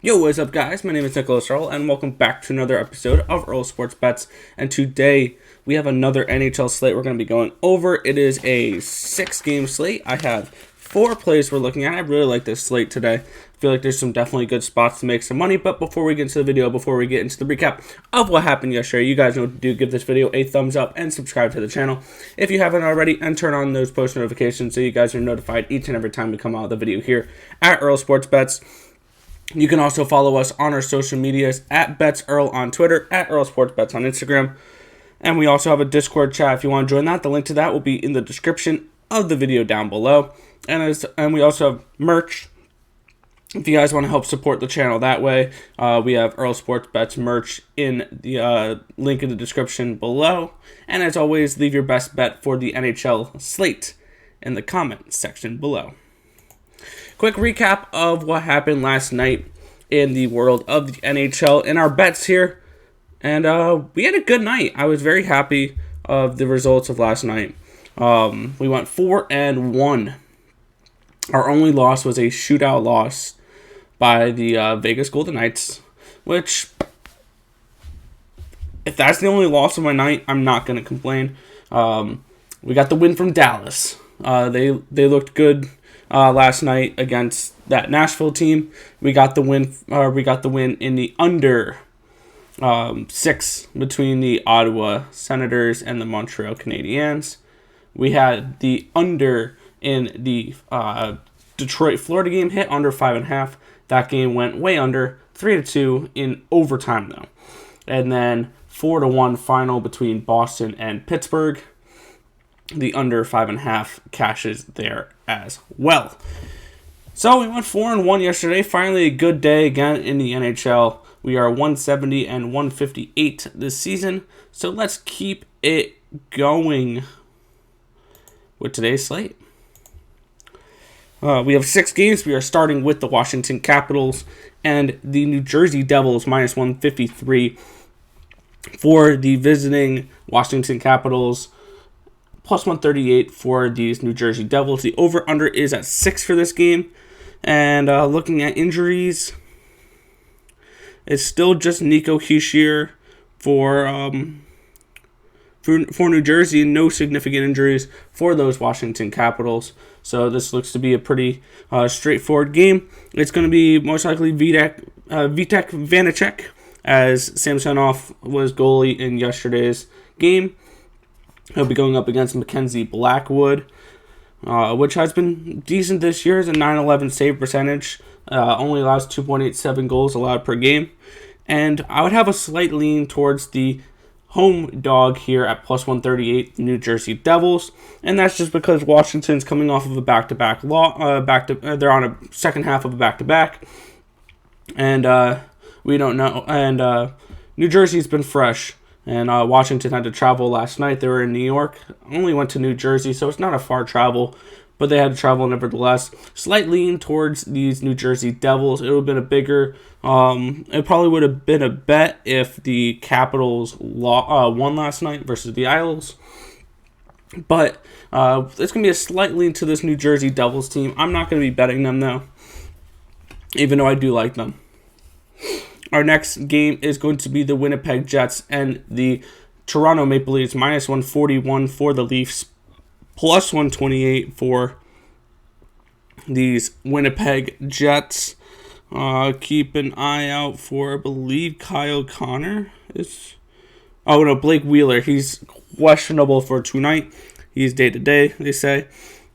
Yo, what's up, guys? My name is Nicholas Earl, and welcome back to another episode of Earl Sports Bets. And today we have another NHL slate we're going to be going over. It is a 6-game slate. I have 4 plays we're looking at. I really like this slate today. I feel like there's some definitely good spots to make some money. But before we get into the video, before we get into the recap of what happened yesterday, you guys know what to do. Give this video a thumbs up and subscribe to the channel if you haven't already, and turn on those post notifications so you guys are notified each and every time we come out with a video here at Earl Sports Bets. You can also follow us on our social medias at BetsEarl on Twitter, at Earl Sports Bets on Instagram. And we also have a Discord chat if you want to join that. The link to that will be in the description of the video down below. And we also have merch. If you guys want to help support the channel that way, we have Earl Sports Bets merch in the link in the description below. And as always, leave your best bet for the NHL slate in the comment section below. Quick recap of what happened last night in the world of the NHL in our bets here. And we had a good night. I was very happy of the results of last night. We went 4-1. Our only loss was a shootout loss by the Vegas Golden Knights, which, if that's the only loss of my night, I'm not going to complain. We got the win from Dallas. They looked good last night against that Nashville team. We got the win. We got the win in the under 6 between the Ottawa Senators and the Montreal Canadiens. We had the under in the Detroit Florida game, hit under 5.5. That game went way under, 3-2 in overtime though, and then 4-1 final between Boston and Pittsburgh. The under 5.5 cashes there as well. So we went 4-1 yesterday. Finally a good day again in the NHL. We are 170 and 158 this season. So let's keep it going with today's slate. We have 6 games. We are starting with the Washington Capitals and the New Jersey Devils minus 153 for the visiting Washington Capitals. Plus 138 for these New Jersey Devils. The over-under is at 6 for this game. And looking at injuries, it's still just Nico Hischier for New Jersey. No significant injuries for those Washington Capitals. So this looks to be a pretty straightforward game. It's going to be most likely Vitek Vanacek, as Samsonov was goalie in yesterday's game. He'll be going up against Mackenzie Blackwood, which has been decent this year. Has a 911 save percentage, only allows 2.87 goals allowed per game. And I would have a slight lean towards the home dog here at plus 138, the New Jersey Devils. And that's just because Washington's coming off of a back-to-back they're on a second half of a back-to-back. And we don't know. And New Jersey's been fresh. And Washington had to travel last night. They were in New York. Only went to New Jersey, so it's not a far travel. But they had to travel nevertheless. Slight lean towards these New Jersey Devils. It would have been a bigger... it probably would have been a bet if the Capitals won last night versus the Isles. But it's going to be a slight lean to this New Jersey Devils team. I'm not going to be betting them, though. Even though I do like them. Our next game is going to be the Winnipeg Jets and the Toronto Maple Leafs, minus 141 for the Leafs, plus 128 for these Winnipeg Jets. Keep an eye out for, I believe, Kyle Connor is... Oh, no, Blake Wheeler. He's questionable for tonight. He's day-to-day, they say.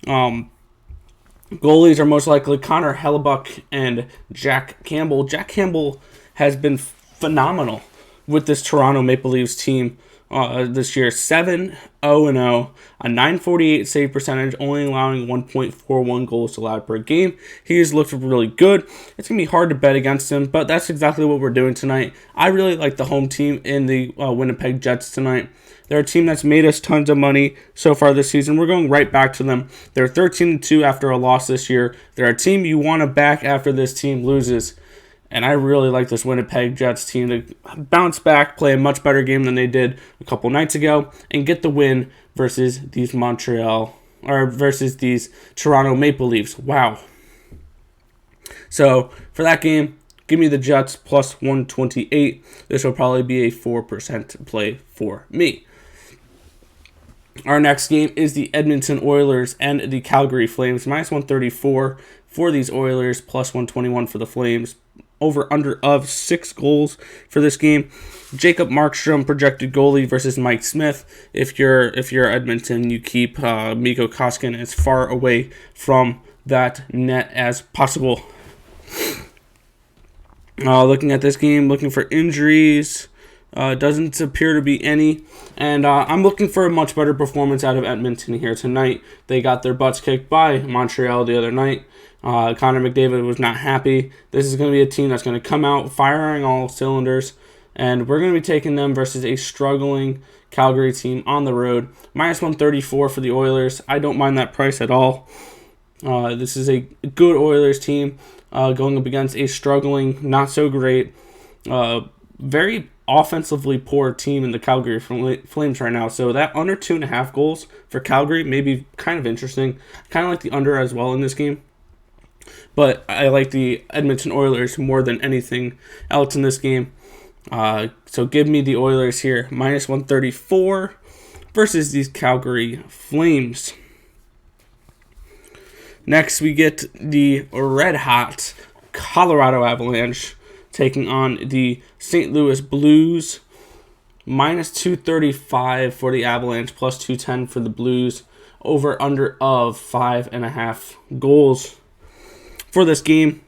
Goalies are most likely Connor Hellebuck and Jack Campbell. Jack Campbell has been phenomenal with this Toronto Maple Leafs team this year. 7-0-0, a 948 save percentage, only allowing 1.41 goals allowed per game. He has looked really good. It's going to be hard to bet against him, but that's exactly what we're doing tonight. I really like the home team in the Winnipeg Jets tonight. They're a team that's made us tons of money so far this season. We're going right back to them. They're 13-2 after a loss this year. They're a team you want to back after this team loses. And I really like this Winnipeg Jets team to bounce back, play a much better game than they did a couple nights ago, and get the win versus these Toronto Maple Leafs. Wow. So for that game, Give me the Jets plus 128. This will probably be a 4% play for me. Our next game is the Edmonton Oilers and the Calgary Flames. Minus 134 for these Oilers, plus 121 for the Flames. Over under of 6 goals for this game. Jacob Markstrom, projected goalie, versus Mike Smith. If you're Edmonton, you keep Mikko Koskinen as far away from that net as possible. Looking at this game, looking for injuries. Doesn't appear to be any. And I'm looking for a much better performance out of Edmonton here tonight. They got their butts kicked by Montreal the other night. Connor McDavid was not happy. This is going to be a team that's going to come out firing all cylinders. And we're going to be taking them versus a struggling Calgary team on the road. Minus 134 for the Oilers. I don't mind that price at all. This is a good Oilers team going up against a struggling, not so great, very offensively poor team in the Calgary Flames right now. So that under 2.5 goals for Calgary may be kind of interesting. Kind of like the under as well in this game. But I like the Edmonton Oilers more than anything else in this game. So give me the Oilers here. Minus 134 versus these Calgary Flames. Next, we get the red-hot Colorado Avalanche taking on the St. Louis Blues. Minus 235 for the Avalanche, plus 210 for the Blues. Over under of 5.5 goals for this game.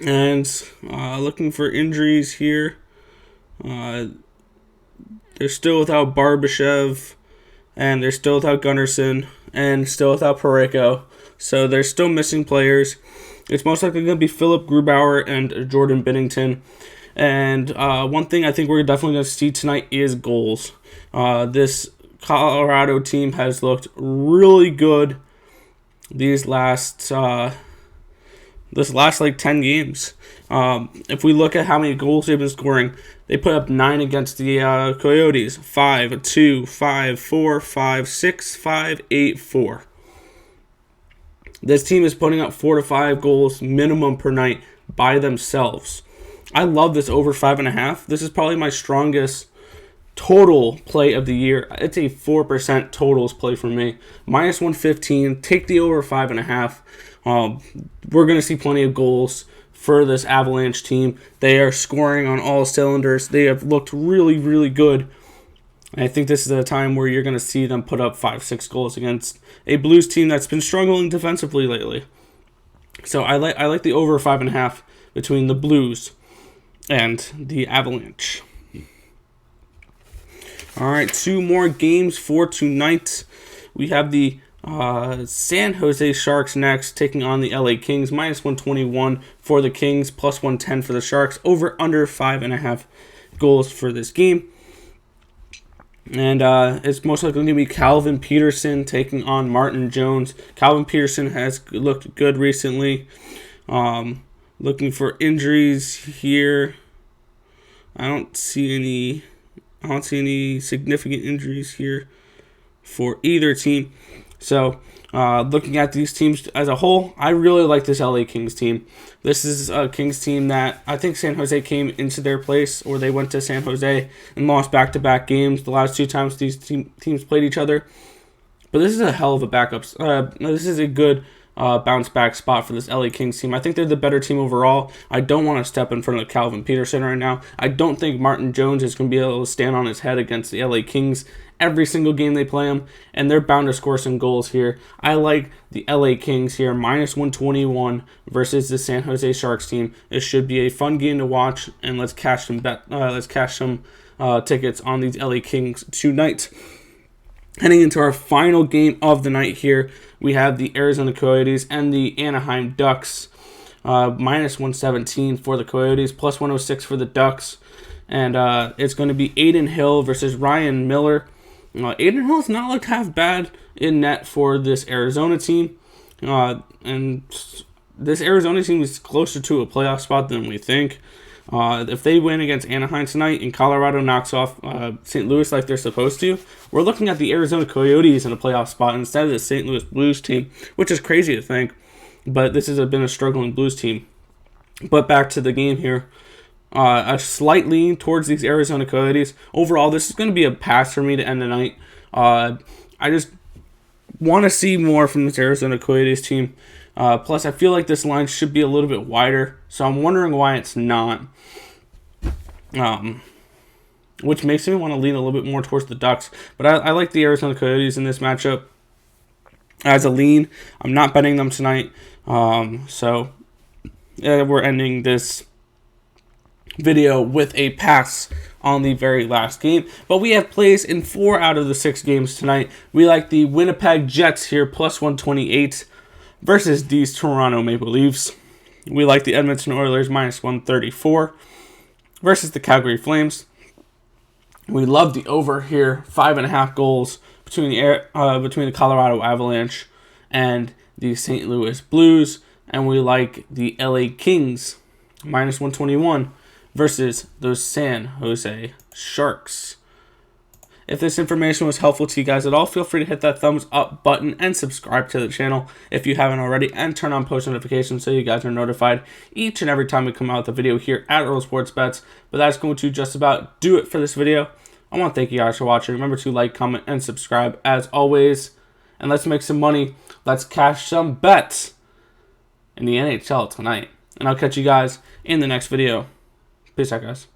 And looking for injuries here. They're still without Barbashev, and they're still without Gunnarsson, and still without Parayko. So they're still missing players. It's most likely going to be Philip Grubauer and Jordan Binnington. And one thing I think we're definitely going to see tonight is goals. This Colorado team has looked really good this last like 10 games. If we look at how many goals they've been scoring, they put up 9 against the Coyotes. 5, 2, 5, 4, 5, 6, 5, 8, 4. This team is putting up 4 to 5 goals minimum per night by themselves. I love this over 5.5. This is probably my strongest total play of the year. It's a 4% totals play for me. Minus 115. Take the over 5.5. We're going to see plenty of goals for this Avalanche team. They are scoring on all cylinders. They have looked really, really good. I think this is a time where you're going to see them put up 5-6 goals against a Blues team that's been struggling defensively lately. So I like the over 5.5 between the Blues and the Avalanche. All right, 2 more games for tonight. We have the San Jose Sharks next, taking on the LA Kings. Minus 121 for the Kings, plus 110 for the Sharks. Over under 5.5 goals for this game. And it's most likely going to be Calvin Peterson taking on Martin Jones. Calvin Peterson has looked good recently. Looking for injuries here. I don't see any significant injuries here for either team. So, looking at these teams as a whole, I really like this LA Kings team. This is a Kings team that I think San Jose came into their place, or they went to San Jose and lost back-to-back games the last 2 times these teams played each other. But this is a hell of a backup. This is a good bounce-back spot for this LA Kings team. I think they're the better team overall. I don't want to step in front of Calvin Peterson right now. I don't think Martin Jones is going to be able to stand on his head against the LA Kings every single game they play them, and they're bound to score some goals here. I like the LA Kings here, minus 121 versus the San Jose Sharks team. It should be a fun game to watch, and let's cash some tickets on these LA Kings tonight. Heading into our final game of the night here, we have the Arizona Coyotes and the Anaheim Ducks. Minus 117 for the Coyotes, plus 106 for the Ducks. And it's going to be Aidan Hill versus Ryan Miller. Aidan Hill has not looked half bad in net for this Arizona team. And this Arizona team is closer to a playoff spot than we think. If they win against Anaheim tonight and Colorado knocks off St. Louis like they're supposed to, we're looking at the Arizona Coyotes in a playoff spot instead of the St. Louis Blues team, which is crazy to think. But this has been a struggling Blues team. But back to the game here. A slight lean towards these Arizona Coyotes. Overall, this is going to be a pass for me to end the night. I just want to see more from this Arizona Coyotes team. Plus, I feel like this line should be a little bit wider, so I'm wondering why it's not. Which makes me want to lean a little bit more towards the Ducks. But I like the Arizona Coyotes in this matchup as a lean. I'm not betting them tonight. So we're ending this video with a pass on the very last game. But we have plays in 4 out of the 6 games tonight. We like the Winnipeg Jets here, plus 128 versus these Toronto Maple Leafs. We like the Edmonton Oilers, minus 134 versus the Calgary Flames. We love the over here, 5.5 goals between the Colorado Avalanche and the St. Louis Blues. And we like the LA Kings, minus 121 versus those San Jose Sharks. If this information was helpful to you guys at all, feel free to hit that thumbs up button and subscribe to the channel if you haven't already, and turn on post notifications so you guys are notified each and every time we come out with a video here at Earl Sports Bets. But that's going to just about do it for this video. I want to thank you guys for watching. Remember to like, comment, and subscribe as always. And let's make some money. Let's cash some bets in the NHL tonight. And I'll catch you guys in the next video. Peace out, guys.